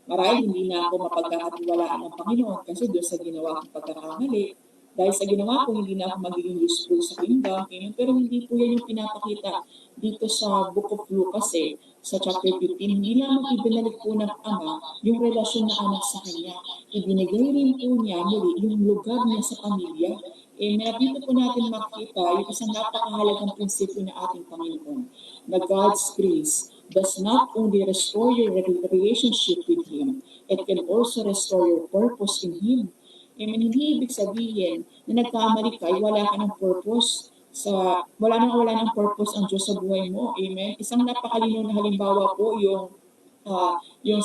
Marahil hindi na ako mapagkakatiwalaan ng Panginoon kasi doon sa ginawa kong pagkakamali. Dahil sa ginawa ko, hindi na ako magiging useful sa kingdom. Pero hindi po yan yung pinapakita dito sa Book of Lucas sa chapter 15. Hindi lamang ibinalik po ng Ama yung relasyon na anak sa kanya. Ibinigay rin po niya muli yung lugar niya sa pamilya. Dito po natin makita yung isang napakahalagang prinsipyo ng ating Panginoon, na God's grace does not only restore your relationship with Him, it can also restore your purpose in Him. Amen. Hindi ibig sabihin na nagkamali ka, wala ka ng purpose wala ng purpose ang Diyos sa buhay mo. Amen. Isang napakalinaw na halimbawa po yung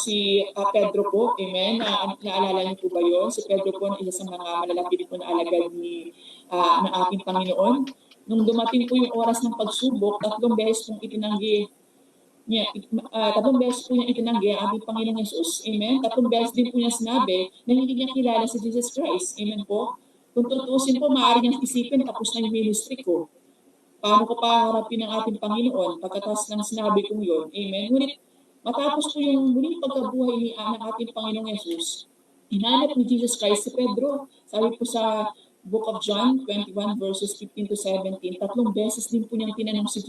si Pedro po, amen, naalala niyo po ba yun? Si Pedro po, isa sa mga malalaki po na alagad ng ating Panginoon. Nung dumating po yung oras ng pagsubok, 3 beses pong itinanggi niya, 3 beses po niya itinanggi ang ating Panginoong Jesus. Amen? 3 beses din po niya sinabi na hindi niya kilala si Jesus Christ. Amen po? Kung tutusin po, maaari niyang isipin, tapos na yung ministry ko. Paano ko paharapin ang ating Panginoon pagkatapos ng sinabi kong yun? Amen? Ngunit matapos po yung muling pagkabuhay ng ating Panginoong Jesus, hinanap ni Jesus Christ si Pedro. Sabi po sa Book of John 21 verses 15 to 17, 3 beses din po niyang tinanong 3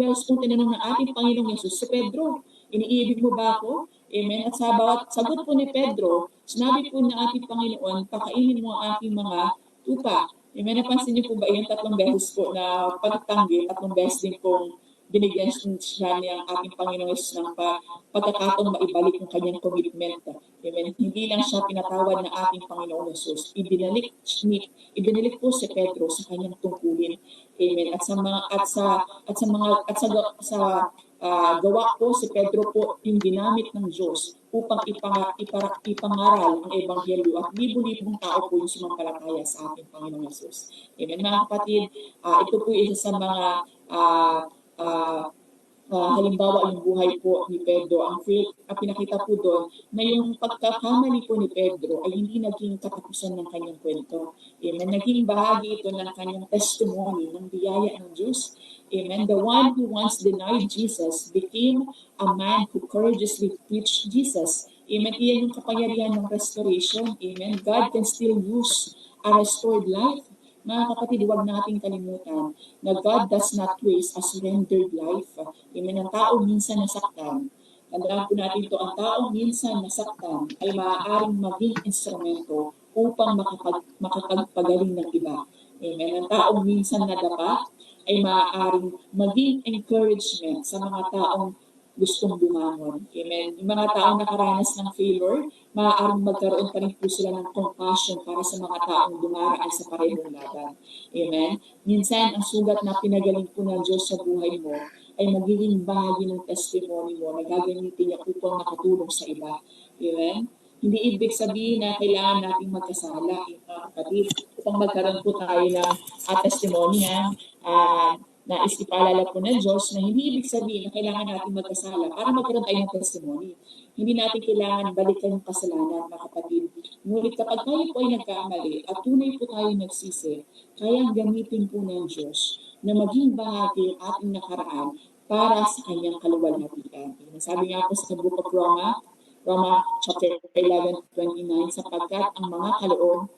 beses po tinanong ng ating Panginoong Jesus si Pedro, iniibig mo ba ako? Amen. At sa bawat sagot po ni Pedro, sinabi po ng ating Panginoon, pakainin mo ang aking mga tupa. Amen. Napansin niyo po ba yung 3 beses po na pagtanggi, 3 beses din pong binigyan siya niya ang ating Panginoon Jesus ng pagkakataong maibalik ang kanyang commitment. Amen. Hindi lang siya pinatawad ng ating Panginoon Jesus. Ibinalik po si Pedro sa kanyang tungkulin. Amen. At sa gawa po si Pedro po yung ginamit ng Diyos upang ipangaral ang Ebanghelyo at libo-libong tao po yung sumampalataya sa ating Panginoon Jesus. Amen. Mga kapatid, ito po isa sa mga halimbawa yung buhay po ni Pedro. Ang pinakita po doon na yung pagkakamali po ni Pedro ay hindi naging katapusan ng kanyang kwento. Amen. Naging bahagi ito ng kanyang testimony ng biyaya ng Diyos. Amen. The one who once denied Jesus became a man who courageously preached Jesus. Amen. Iyan yung kapangyarihan ng restoration. Amen. God can still use a restored life. Mga kapatid, huwag nating kalimutan na God does not waste a surrendered life. Amen. Ang tao minsan nasaktan. Tandaan po natin ito, ang tao minsan nasaktan ay maaaring maging instrumento upang makapagpagaling ng iba. Amen. Ang tao minsan nadapa ay maaaring maging encouragement sa mga taong gustong bumangon. Amen. Yung mga taong nakaranas ng failure, maaaring magkaroon pa rin po sila ng compassion para sa mga taong dumaraan sa parehong laban. Amen. Minsan, ang sugat na pinagaling po ng Diyos sa buhay mo ay magiging bahagi ng testimony mo na gagamitin niya upang makatulong sa iba. Amen. Hindi ibig sabihin na kailangan nating magkasala, kapatid, upang magkaroon po tayo ng testimony Nais ipaalala po ng Diyos na hindi ibig sabihin na kailangan natin magkasala para magkaroon tayo ng testimony. Hindi natin kailangan balikan yung kasalanan, mga kapatid. Ngunit kapag tayo po ay nagkamali at tunay po tayo nagsisi, kayang gamitin po ng Diyos na maging bahagi ang ating nakaraan para sa kanyang kaluwalhatian. Sabi nga po sa Book of Roma chapter 11:29, sapagkat ang mga kaloob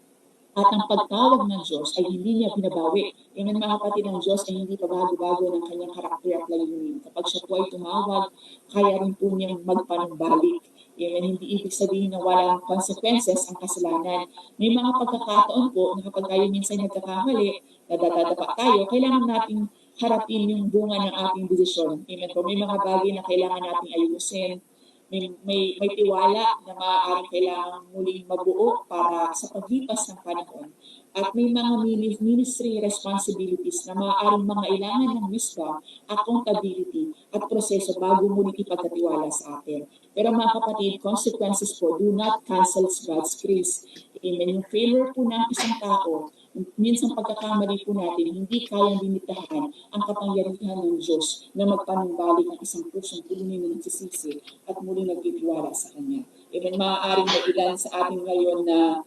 at ang pagtawag ng Diyos ay hindi niya binabawi. Amen, mga kapatid, ng Diyos ay hindi pabago-bago ng kanyang karakter at layunin. Kapag siya po ay tumawag, kaya rin po niyang magpanumbalik. Amen, hindi ibig sabihin na walang consequences ang kasalanan. May mga pagkakataon po na kapag tayo minsan nagkakamali, nadadapa tayo, kailangan nating harapin yung bunga ng ating desisyon. Amen po, may mga bagay na kailangan nating ayusin. May tiwala na maaaring kailangan muling mabuo para sa paglipas ng panahon. At may mga ministry responsibilities na maaaring mangailangan ng wisdom, accountability, at proseso bago muling ipagkatiwala sa atin. Pero mga kapatid, consequences po do not cancel God's grace. Amen. Yung failure po ng isang tao, minsan pagkakamali po natin, hindi kayang limitahan ang kapangyarihan ng Diyos na magpanumbalik ang isang pusong tunay na nagsisisi at muli nagtitiwala sa Kanya. Even maaaring may ilan sa atin ngayon na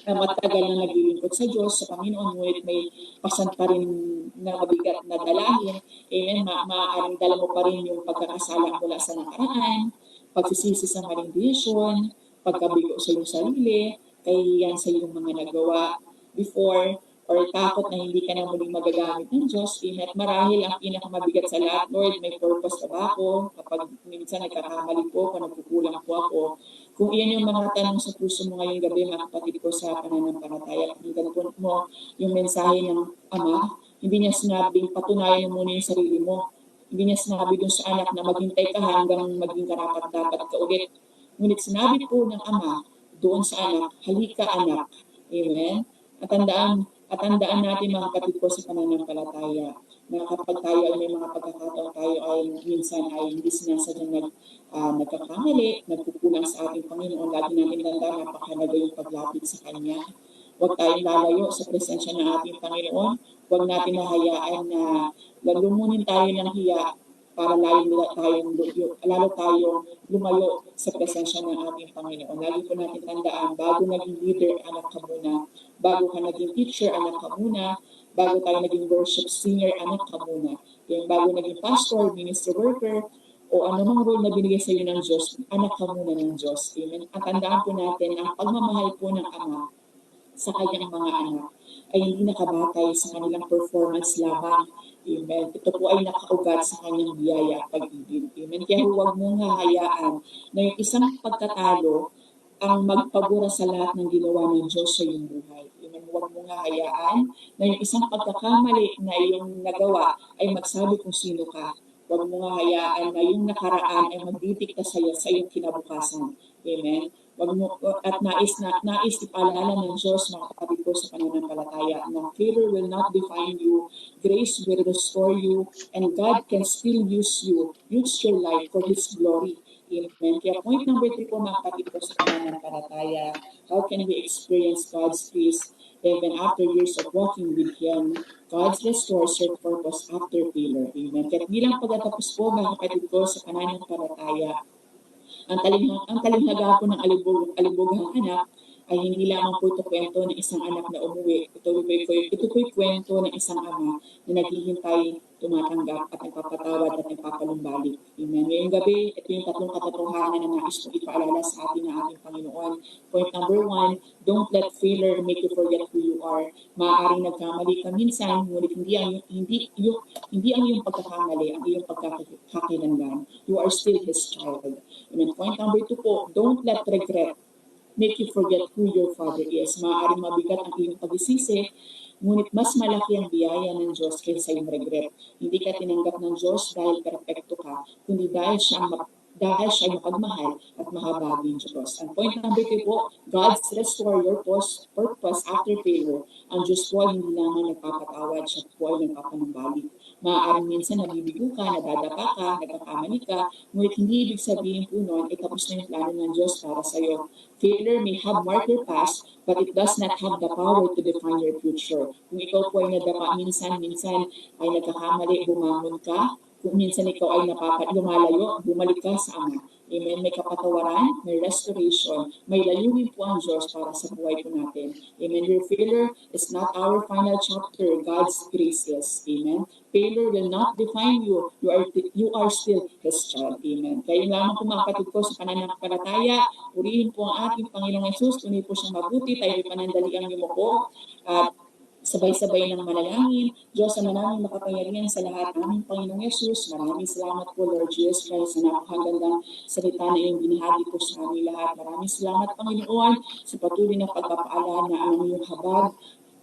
matagal na naglilingkod sa Diyos, sa Panginoon, ngunit may pasan pa rin na mabigat na dalahin. Amen. Maaaring dala mo pa rin yung pagkakasala mula sa nakaraan, pagsisisi sa maling desisyon, pagkabigo sa iyong sarili, kahihiyan sa iyong mga nagawa before, or takot na hindi ka na muling magagamit ng Diyos. At marahil ang pinakamabigat sa lahat, Lord, may purpose na ba ako? Kapag minsan nagkakamali po ako, nagkukulang po ako. Kung iyan yung mga tanong sa puso mo ngayong gabi, mga kapatid ko sa pananampalataya, pakinggan po mo yung mensahe ng Ama. Hindi niya sinabing patunayan mo muna yung sarili mo. Hindi niya sinabi dun sa anak na maghintay ka hanggang maging karapat-dapat ka ulit. Ngunit sinabi po ng Ama doon sa anak, halika anak. Amen? At tandaan natin, mga kapatid ko sa pananampalataya, na kapag tayo ay may mga pagkakataon, tayo ay minsan ay hindi sinasadyang nagkakamali, nagkukulang sa ating Panginoon. Lagi natin tandaan, napakahalaga yung paglapit sa Kanya. Huwag tayong lalayo sa presensya ng ating Panginoon. Huwag natin mahayaan na lumunin tayo ng hiya para lalo tayong lumayo sa presensya ng ating Panginoon. Lagi po natin tandaan, bago naging leader, anak ka muna. Bago ka naging teacher, anak ka muna. Bago tayo naging worship singer, anak ka muna. Yung bago naging pastor, ministry worker, o anumang role na binigay sa iyo ng Diyos, anak ka muna ng Diyos. Amen. At tandaan po natin, ang pagmamahal po ng Ama sa kanyang mga anak ay hindi nakabatay sa kanilang performance lamang. Amen. Ito po ay nakaugat sa kanyang biyaya at pag-ibig. Amen. Kaya huwag mong hahayaan na yung isang pagkatalo ang magpabura sa lahat ng ginawa ng Diyos sa iyong buhay. Amen. Huwag mong hahayaan na yung isang pagkakamali na iyong nagawa ay magsabi kung sino ka. Huwag mong hahayaan na yung nakaraan ay magdidikta sa iyong kinabukasan. Amen. At nais ipaalala ng Diyos, mga kapatid ko sa pananampalataya, na favor will not define you, grace will restore you, and God can still use your life for His glory. Amen. Kaya point number 3 po, mga kapatid ko sa pananampalataya, how can we experience God's peace even after years of walking with Him? God restores your purpose after failure. Amen. Kaya bilang pagtatapos po, mga kapatid ko sa pananampalataya, ang talinghaga po ng alibughang anak ay hindi lamang po ito kwento ng isang anak na umuwi. Ito po'y kwento ng isang ama na naghihintay, tumatanggap at nagpapatawad at nagpapalumbalik. Amen. Ngayong gabi, ito yung tatlong katotohanan na nais kong ipaalala sa atin ng ating Panginoon. Point number 1, don't let failure make you forget who you are. Maaaring nagkamali ka minsan, ngunit hindi ang iyong pagkakamali, ang iyong pagkakakilanlan. You are still His child. Amen. Point number 2 po, don't let regret make you forget who your Father is. Maaaring mabigat ang iyong pagsisisi, ngunit mas malaki ang biyaya ng Diyos kaysa iyong regret. Hindi ka tinanggap ng Diyos dahil perfecto ka, kundi dahil siya ay mapagmahal at mahabaging Diyos. And point number 3 po, God's restore your purpose after failure. Ang Diyos po ay hindi lamang nagpapatawad, siya po ay nagpapanumbalik. Maaaring minsan nabibigo ka, nadadapa ka, nagkakamali ka, ngunit hindi ibig sabihin po noon ay tapos na yung plano ng Diyos para sa iyo. Failure may have marked your past, but it does not have the power to define your future. Kung ikaw po ay nadapa minsan ay nagkakamali, bumangon ka. Kung minsan ikaw ay lumalayo, bumalik ka sa Ama. Amen. May kapatawaran, may restoration, may layunin po ang Diyos para sa buhay po natin. Amen. Your failure is not our final chapter. God's grace is. Amen. Failure will not define you. You are still His child. Amen. Kaya lamang po mga kapatid ko sa pananampalataya, purihin po ang ating Panginoong Yesus. Tunay po siyang mabuti. Tayo panandaliang yumuko. At sabay-sabay ng manalangin. Diyos na maraming makapangyarihan sa lahat, aming Panginoong Yesus. Maraming salamat po, Lord Jesus Christ, sa napakagandang salita na iyong binahagi po sa aming lahat. Maraming salamat, Panginoon, sa patuloy na pagpapaala na ang iyong habag,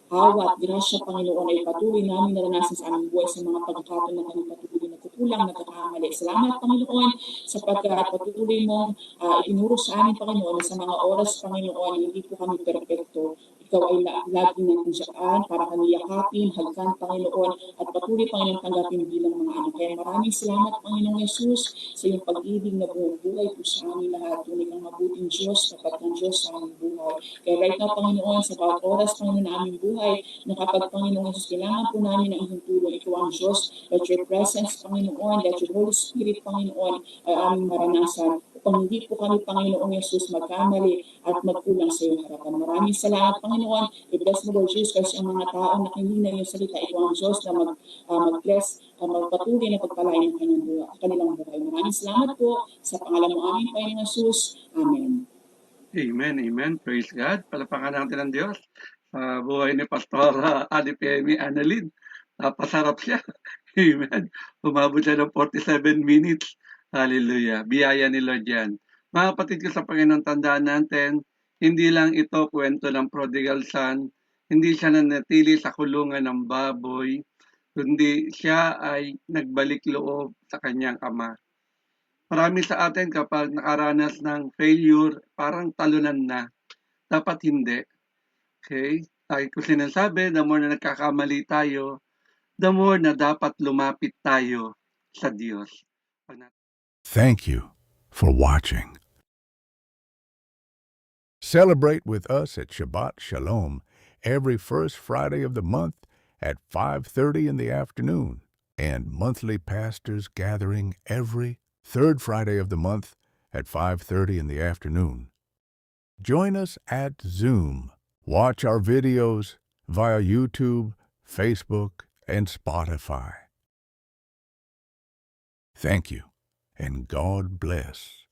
awa at grasya, Panginoon, ay patuloy namin naranasan sa aming buhay sa mga pagkakataon na kami patuloy nagkukulang, nagkakamali. Salamat, Panginoon, sapagkat patuloy mong itinuro sa amin, Panginoon, sa mga oras, Panginoon, hindi po kami perpekto. Ikaw ay lagi nandiyan para kami yakapin, hagkan, Panginoon, at patuloy, Panginoon, tanggapin bilang mga anak. Kaya maraming salamat, Panginoong Yesus, sa iyong pag-ibig na bumubuhay po sa amin lahat. Tunay kang mabuting Diyos, tapat ng Diyos sa aming buhay. Kaya right now, Panginoon, sa bawat oras, Panginoon, na aming buhay, na kapag, Panginoong Yesus, kailangan po namin ang iyong tulong. Ikaw ang Diyos. Let your presence, Panginoon, let your Holy Spirit, Panginoon, ay aming maranasan. Upang hindi po kami, Panginoong Yesus, magkamali at magkulang sa iyong harapan. Maraming salamat, Panginoon. I-bless mo, Lord Jesus, kasi ang mga tao na kinig na iyong salita, ikaw ang Diyos na mag-bless, magpatuloy na pagpalain ng kanilang buhay. Maraming salamat po sa pangalan mo aming Panginoong Yesus. Amen. Amen, amen. Praise God. Palapakan natin ang Diyos. Sa buhay ni Pastor Alipemi Annalyn. Napasarap siya. Amen. Umabot siya ng 47 minutes. Hallelujah. Biyaya ni Lord yan. Mga kapatid ko sa Panginoon, tandaan natin, hindi lang ito kwento ng prodigal son, hindi siya nanatili sa kulungan ng baboy, kundi siya ay nagbalik loob sa kanyang ama. Marami sa atin kapag nakaranas ng failure, parang talunan na. Dapat hindi. Okay? Lagi ko sinasabi, the more na nagkakamali tayo, the more na dapat lumapit tayo sa Diyos. Thank you for watching. Celebrate with us at Shabbat Shalom every first Friday of the month at 5:30 in the afternoon, and monthly pastors gathering every third Friday of the month at 5:30 in the afternoon. Join us at Zoom. Watch our videos via YouTube, Facebook, and Spotify. Thank you, and God bless.